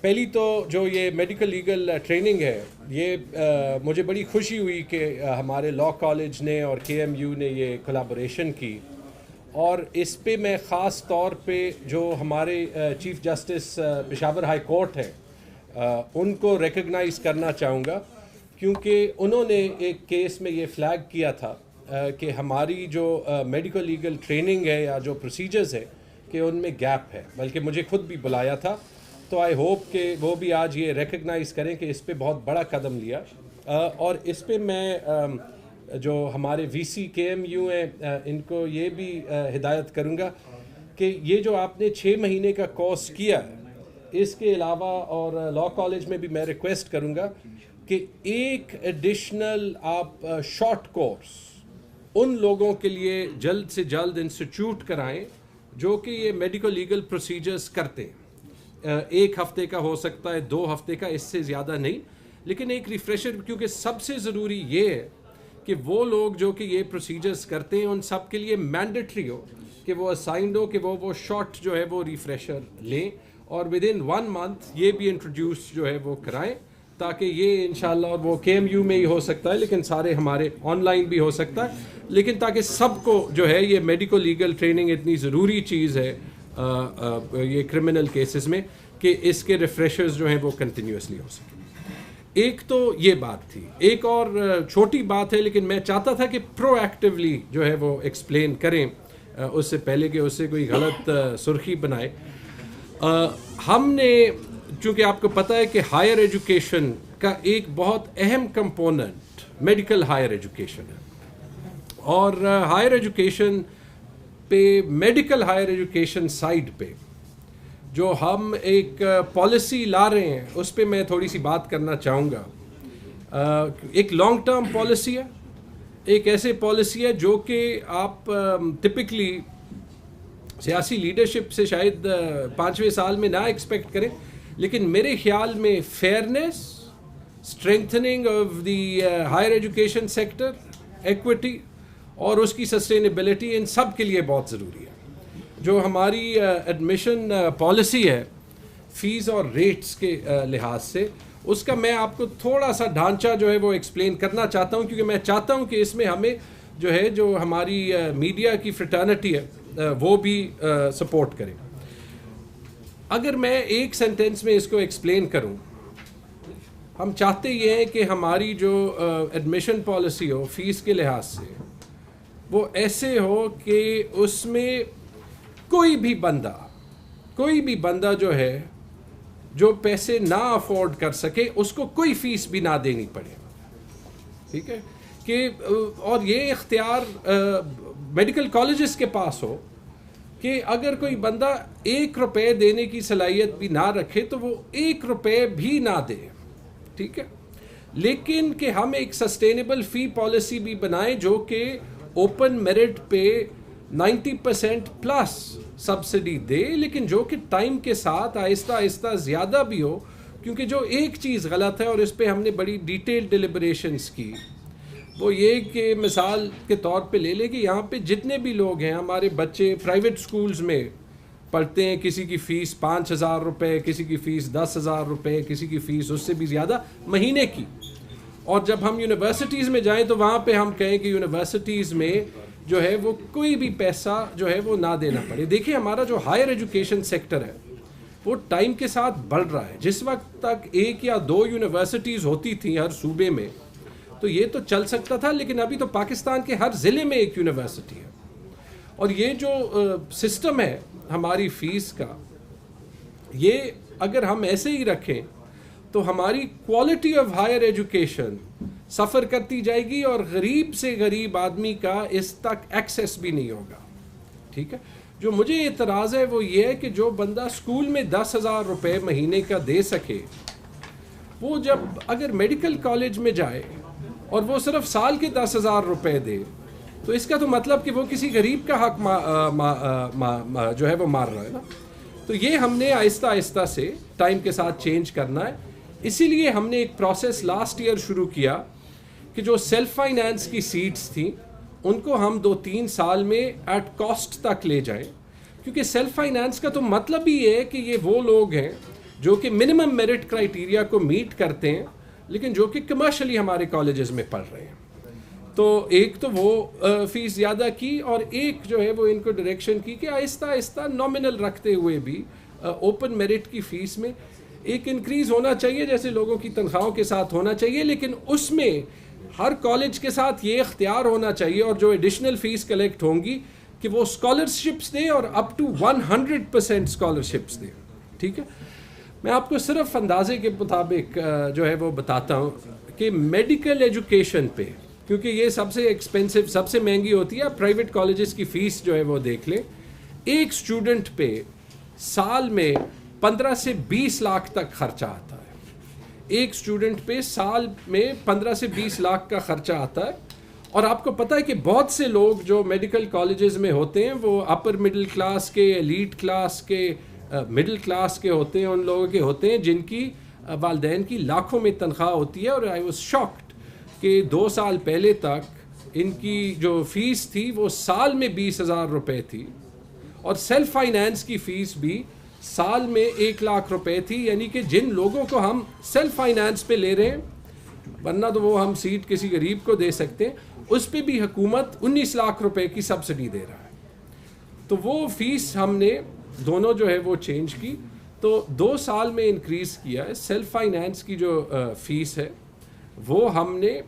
پہلی تو جو یہ میڈیکل لیگل ٹریننگ ہے، یہ مجھے بڑی خوشی ہوئی کہ ہمارے لاء کالج نے اور کے ایم یو نے یہ کولابوریشن کی، اور اس پہ میں خاص طور پہ جو ہمارے chief justice Peshawar high court ہیں ان کو ریکگنائز کرنا چاہوں گا، کیونکہ انہوں نے ایک کیس میں یہ فلیگ کیا تھا کہ ہماری جو میڈیکل لیگل ٹریننگ ہے یا جو پروسیجرز ہے کہ ان میں گیپ ہے، بلکہ مجھے خود بھی بلایا تھا، تو آئی ہوپ کہ وہ بھی آج یہ ریکگنائز کریں کہ اس پہ بہت بڑا قدم لیا۔ اور اس پہ میں جو ہمارے وی سی کے ایم یو ہیں ان کو یہ بھی ہدایت کروں گا کہ یہ جو آپ نے 6 مہینے کا کورس کیا ہے، اس کے علاوہ اور لاء کالج میں بھی میں ریکویسٹ کروں گا کہ ایک ایڈیشنل آپ شارٹ کورس ان لوگوں کے لیے جلد سے جلد انسٹیٹیوٹ کرائیں جو کہ یہ میڈیکل لیگل پروسیجرز کرتے ہیں۔ 1 ہفتے کا ہو سکتا ہے، 2 ہفتے کا، اس سے زیادہ نہیں، لیکن ایک ریفریشر، کیونکہ سب سے ضروری یہ ہے کہ وہ لوگ جو کہ یہ پروسیجرز کرتے ہیں ان سب کے لیے مینڈیٹری ہو کہ وہ اسائنڈ ہو کہ وہ شارٹ جو ہے وہ ریفریشر لیں، اور ود ان 1 منتھ یہ بھی انٹروڈیوس جو ہے وہ کرائیں، تاکہ یہ انشاءاللہ، اور وہ کے ایم یو میں ہی ہو سکتا ہے لیکن سارے ہمارے آن لائن بھی ہو سکتا ہے، لیکن تاکہ سب کو جو ہے یہ میڈیکل لیگل ٹریننگ اتنی ضروری چیز ہے یہ کرمنل کیسز میں کہ اس کے ریفریشرز جو ہیں وہ کنٹینیوسلی ہو سکیں۔ ایک تو یہ بات تھی، ایک اور چھوٹی بات ہے لیکن میں چاہتا تھا کہ پرو ایکٹیولی جو ہے وہ ایکسپلین کریں اس سے پہلے کہ اس سے کوئی غلط سرخی بنائے۔ ہم نے، چونکہ آپ کو پتہ ہے کہ ہائر ایجوکیشن کا ایک بہت اہم کمپوننٹ میڈیکل ہائر ایجوکیشن ہے، اور ہائر ایجوکیشن پہ، میڈیکل ہائر ایجوکیشن سائڈ پہ جو ہم ایک پالیسی لا رہے ہیں اس پہ میں تھوڑی سی بات کرنا چاہوں گا۔ ایک لانگ ٹرم پالیسی ہے، ایک ایسے پالیسی ہے جو کہ آپ ٹپکلی سیاسی لیڈرشپ سے شاید 5ویں سال میں نہ ایکسپیکٹ کریں، لیکن میرے خیال میں fairness, strengthening of the higher education sector, equity اور اس کی سسٹینیبلٹی، ان سب کے لیے بہت ضروری ہے۔ جو ہماری ایڈمیشن پالیسی ہے فیس اور ریٹس کے لحاظ سے، اس کا میں آپ کو تھوڑا سا ڈھانچہ جو ہے وہ ایکسپلین کرنا چاہتا ہوں، کیونکہ میں چاہتا ہوں کہ اس میں ہمیں جو ہے جو ہماری میڈیا کی فریٹرنٹی ہے وہ بھی سپورٹ کرے۔ اگر میں ایک سینٹینس میں اس کو ایکسپلین کروں، ہم چاہتے یہ ہیں کہ ہماری جو ایڈمیشن پالیسی ہو فیس کے لحاظ سے وہ ایسے ہو کہ اس میں کوئی بھی بندہ جو ہے جو پیسے نہ افورڈ کر سکے اس کو کوئی فیس بھی نہ دینی پڑے، ٹھیک ہے، کہ اور یہ اختیار میڈیکل کالجز کے پاس ہو کہ اگر کوئی بندہ 1 روپے دینے کی صلاحیت بھی نہ رکھے تو وہ 1 روپے بھی نہ دے، ٹھیک ہے، لیکن کہ ہم ایک سسٹینیبل فی پالیسی بھی بنائیں جو کہ اوپن میرٹ پہ 90% پلس سبسڈی دے، لیکن جو کہ ٹائم کے ساتھ آہستہ آہستہ زیادہ بھی ہو، کیونکہ جو ایک چیز غلط ہے اور اس پہ ہم نے بڑی ڈیٹیل ڈیلیبریشنز کی، وہ یہ کہ مثال کے طور پہ لے لیں کہ یہاں پہ جتنے بھی لوگ ہیں، ہمارے بچے پرائیویٹ سکولز میں پڑھتے ہیں، کسی کی فیس 5,000 روپے، کسی کی فیس 10,000 روپے، کسی کی فیس اس سے بھی زیادہ مہینے کی، اور جب ہم یونیورسٹیز میں جائیں تو وہاں پہ ہم کہیں کہ یونیورسٹیز میں جو ہے وہ کوئی بھی پیسہ جو ہے وہ نہ دینا پڑے۔ دیکھیں ہمارا جو ہائر ایجوکیشن سیکٹر ہے وہ ٹائم کے ساتھ بڑھ رہا ہے۔ جس وقت تک 1 یا 2 یونیورسٹیز ہوتی تھیں ہر صوبے میں تو یہ تو چل سکتا تھا، لیکن ابھی تو پاکستان کے ہر ضلع میں 1 یونیورسٹی ہے، اور یہ جو سسٹم ہے ہماری فیس کا، یہ اگر ہم ایسے ہی رکھیں تو ہماری کوالٹی آف ہائر ایجوکیشن سفر کرتی جائے گی، اور غریب سے غریب آدمی کا اس تک ایکسیس بھی نہیں ہوگا، ٹھیک ہے۔ جو مجھے اعتراض ہے وہ یہ ہے کہ جو بندہ اسکول میں 10,000 روپے مہینے کا دے سکے، وہ جب اگر میڈیکل کالج میں جائے اور وہ صرف سال کے 10,000 روپے دے تو اس کا تو مطلب کہ وہ کسی غریب کا حق جو ہے وہ مار رہا ہے نا۔ تو یہ ہم نے آہستہ آہستہ سے ٹائم کے ساتھ چینج کرنا ہے، اسی لیے ہم نے ایک پروسیس لاسٹ ایئر شروع کیا کہ جو سیلف فائنانس کی سیٹس تھیں ان کو ہم 2-3 سال میں ایٹ کاسٹ تک لے جائیں، کیونکہ سیلف فائنانس کا تو مطلب ہی ہے کہ یہ وہ لوگ ہیں جو کہ منیمم میرٹ کرائٹیریا کو میٹ کرتے ہیں لیکن جو کہ کمرشلی ہمارے کالجز میں پڑھ رہے ہیں. تو ایک تو وہ فیس زیادہ کی, اور ایک جو ہے وہ ان کو ڈائریکشن کی کہ آہستہ آہستہ نامنل رکھتے ہوئے بھی اوپن میرٹ کی فیس میں ایک انکریز ہونا چاہیے جیسے لوگوں کی تنخواہوں کے ساتھ ہونا چاہیے, لیکن اس میں ہر کالج کے ساتھ یہ اختیار ہونا چاہیے اور جو ایڈیشنل فیس کلیکٹ ہوں گی کہ وہ اسکالرشپس دیں اور اپ ٹو 100% اسکالرشپس دیں. ٹھیک ہے, میں آپ کو صرف اندازے کے مطابق جو ہے وہ بتاتا ہوں کہ میڈیکل ایجوکیشن پہ, کیونکہ یہ سب سے ایکسپینسو, سب سے مہنگی ہوتی ہے, پرائیویٹ کالجز کی فیس جو ہے وہ دیکھ لیں, ایک اسٹوڈنٹ پہ سال میں 15 سے 20 لاکھ تک خرچہ آتا ہے. ایک اسٹوڈنٹ پہ سال میں 15 سے 20 لاکھ کا خرچہ آتا ہے. اور آپ کو پتہ ہے کہ بہت سے لوگ جو میڈیکل کالجز میں ہوتے ہیں وہ اپر مڈل کلاس کے, ایلیٹ کلاس کے, مڈل کلاس کے ہوتے ہیں, ان لوگوں کے ہوتے ہیں جن کی والدین کی لاکھوں میں تنخواہ ہوتی ہے. اور آئی واز شاکڈ کہ 2 سال پہلے تک ان کی جو فیس تھی وہ سال میں 20,000 روپے تھی, اور سیلف فائنینس کی فیس بھی سال میں 1 لاکھ روپے تھی. یعنی کہ جن لوگوں کو ہم سیلف فائنینس پہ لے رہے ہیں, ورنہ تو وہ ہم سیٹ کسی غریب کو دے سکتے ہیں, اس پہ بھی حکومت 19 لاکھ روپے کی سبسڈی دے رہا ہے. تو وہ فیس ہم نے دونوں جو ہے وہ چینج کی, تو 2 سال میں انکریز کیا ہے. سیلف فائنینس کی جو فیس ہے وہ ہم نے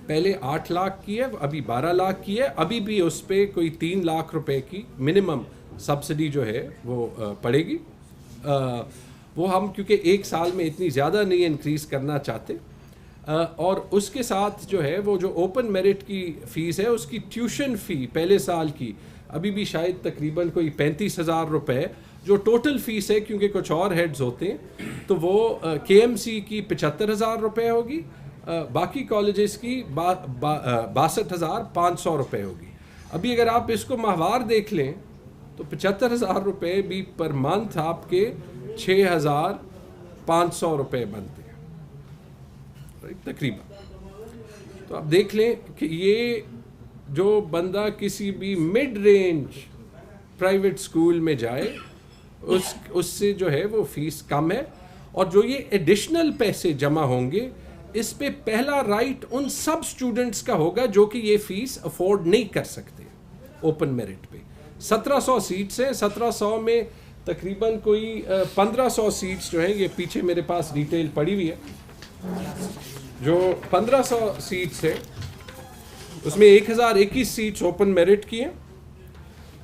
پہلے 8 لاکھ کی ہے, ابھی 12 لاکھ کی ہے. ابھی بھی اس پہ کوئی 3 لاکھ روپے کی منیمم سبسڈی جو ہے وہ پڑے گی. وہ ہم کیونکہ 1 سال میں اتنی زیادہ نہیں انکریز کرنا چاہتے. اور اس کے ساتھ جو ہے وہ جو اوپن میرٹ کی فیس ہے اس کی ٹیوشن فی پہلے سال کی ابھی بھی شاید تقریباً کوئی 35,000 روپے جو ٹوٹل فیس ہے, کیونکہ کچھ اور ہیڈز ہوتے ہیں, تو وہ کے ایم سی کی 75,000 روپے ہوگی, باقی کالجز کی 62,500 روپے ہوگی. ابھی اگر آپ اس کو ماہوار دیکھ لیں تو 75,000 روپے بھی پر منتھ آپ کے 6,500 روپے بنتے ہیں تقریباً. تو آپ دیکھ لیں کہ یہ جو بندہ کسی بھی مڈ رینج پرائیویٹ اسکول میں جائے اس سے جو ہے وہ فیس کم ہے. اور جو یہ ایڈیشنل پیسے جمع ہوں گے اس پہ پہلا رائٹ ان سب اسٹوڈنٹس کا ہوگا جو کہ یہ فیس افورڈ نہیں کر سکتے. اوپن میرٹ پہ 1700 سیٹس ہیں, 1700 میں تقریباً کوئی 1500 سیٹس جو ہیں, یہ پیچھے میرے پاس ڈیٹیل پڑی ہوئی ہے, جو 1500 سیٹس ہیں اس میں 1021 سیٹس اوپن میرٹ کی ہیں,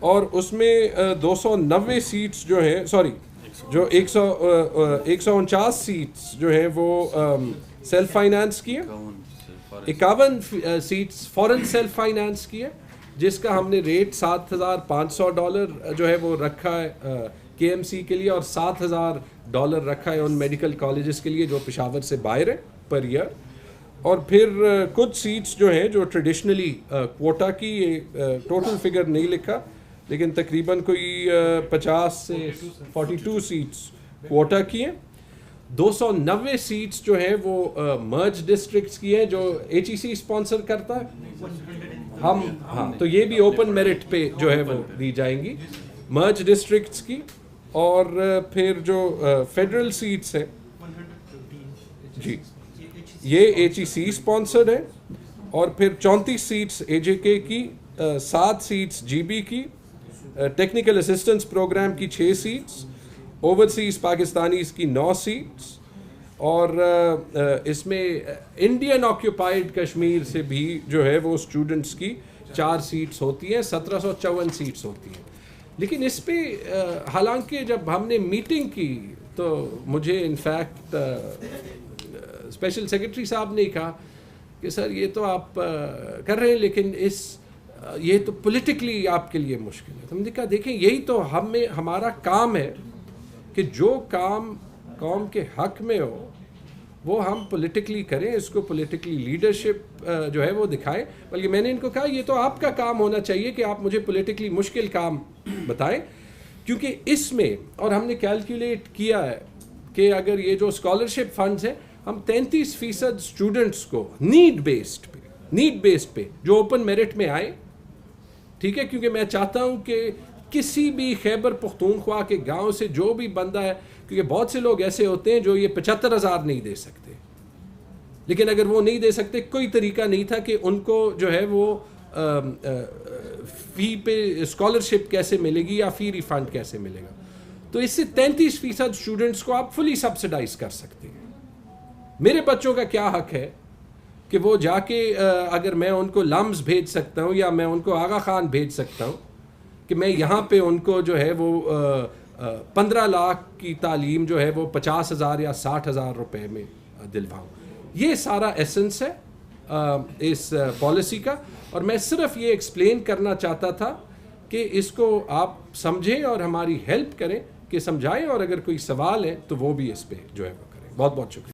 اور اس میں 290 سیٹس جو ہیں, سوری جو 149 سیٹس جو ہیں وہ سیلف فائنانس کی ہیں, 51 سیٹس فورن سیلف فائنانس کی ہے, جس کا ہم نے ریٹ $7,500 جو ہے وہ رکھا ہے کے ایم سی کے لیے, اور $7,000 رکھا ہے ان میڈیکل کالجز کے لیے جو پشاور سے باہر ہیں پر ایئر. اور پھر کچھ سیٹس جو ہیں جو ٹریڈیشنلی کوٹا کی, یہ ٹوٹل فگر نہیں لکھا لیکن تقریباً کوئی 50 سے 42 سیٹس کوٹا کی ہیں. 290 سیٹس جو ہیں وہ مرج ڈسٹرکٹس کی ہیں جو ایچ ای سی اسپانسر کرتا ہے. ہم ہاں تو یہ بھی اوپن میرٹ پہ جو ہے وہ دی جائیں گی مرج ڈسٹرکٹس کی. اور پھر جو فیڈرل سیٹس ہیں جی یہ ایچ ای سی اسپانسرڈ ہے, اور پھر 34 سیٹس اے جے کے کی, 7 سیٹس جی بی کی, ٹیکنیکل اسسٹنس پروگرام کی 6 سیٹس, اوورسیز پاکستانیز کی 9 سیٹس, اور اس میں انڈین آکیوپائڈ کشمیر سے بھی جو ہے وہ اسٹوڈنٹس کی 4 سیٹس ہوتی ہیں, 1754 سیٹس ہوتی ہیں. لیکن اس پہ حالانکہ جب ہم نے میٹنگ کی تو مجھے انفیکٹ اسپیشل سیکرٹری صاحب نے کہا کہ سر یہ تو آپ کر رہے ہیں لیکن یہ تو پولیٹیکلی آپ کے لیے مشکل ہے. تو ہم نے کہا دیکھیں یہی تو ہمارا کام ہے کہ جو کام قوم کے حق میں ہو وہ ہم پولیٹیکلی کریں, اس کو پولیٹیکلی لیڈرشپ جو ہے وہ دکھائیں. بلکہ میں نے ان کو کہا یہ تو آپ کا کام ہونا چاہیے کہ آپ مجھے پولیٹیکلی مشکل کام بتائیں, کیونکہ اس میں اور ہم نے کیلکولیٹ کیا ہے کہ اگر یہ جو اسکالرشپ فنڈز ہیں ہم 33% اسٹوڈنٹس کو نیڈ بیسڈ پہ جو اوپن میرٹ میں آئے, ٹھیک ہے, کیونکہ میں چاہتا ہوں کہ کسی بھی خیبر پختونخوا کے گاؤں سے جو بھی بندہ ہے، کیونکہ بہت سے لوگ ایسے ہوتے ہیں جو یہ 75,000 نہیں دے سکتے، لیکن اگر وہ نہیں دے سکتے کوئی طریقہ نہیں تھا کہ ان کو جو ہے وہ فی پہ اسکالرشپ کیسے ملے گی یا فی ریفنڈ کیسے ملے گا. تو اس سے 33% اسٹوڈنٹس کو آپ فلی سبسڈائز کر سکتے ہیں. میرے بچوں کا کیا حق ہے کہ وہ جا کے اگر میں ان کو لمز بھیج سکتا ہوں یا میں ان کو آغا خان بھیج سکتا ہوں کہ میں یہاں پہ ان کو جو ہے وہ 15 لاکھ کی تعلیم جو ہے وہ 50,000 یا 60,000 روپے میں دلواؤں. یہ سارا ایسنس ہے اس پالیسی کا، اور میں صرف یہ ایکسپلین کرنا چاہتا تھا کہ اس کو آپ سمجھیں اور ہماری ہیلپ کریں کہ سمجھائیں، اور اگر کوئی سوال ہے تو وہ بھی اس پہ جو ہے وہ کریں. بہت بہت شکریہ.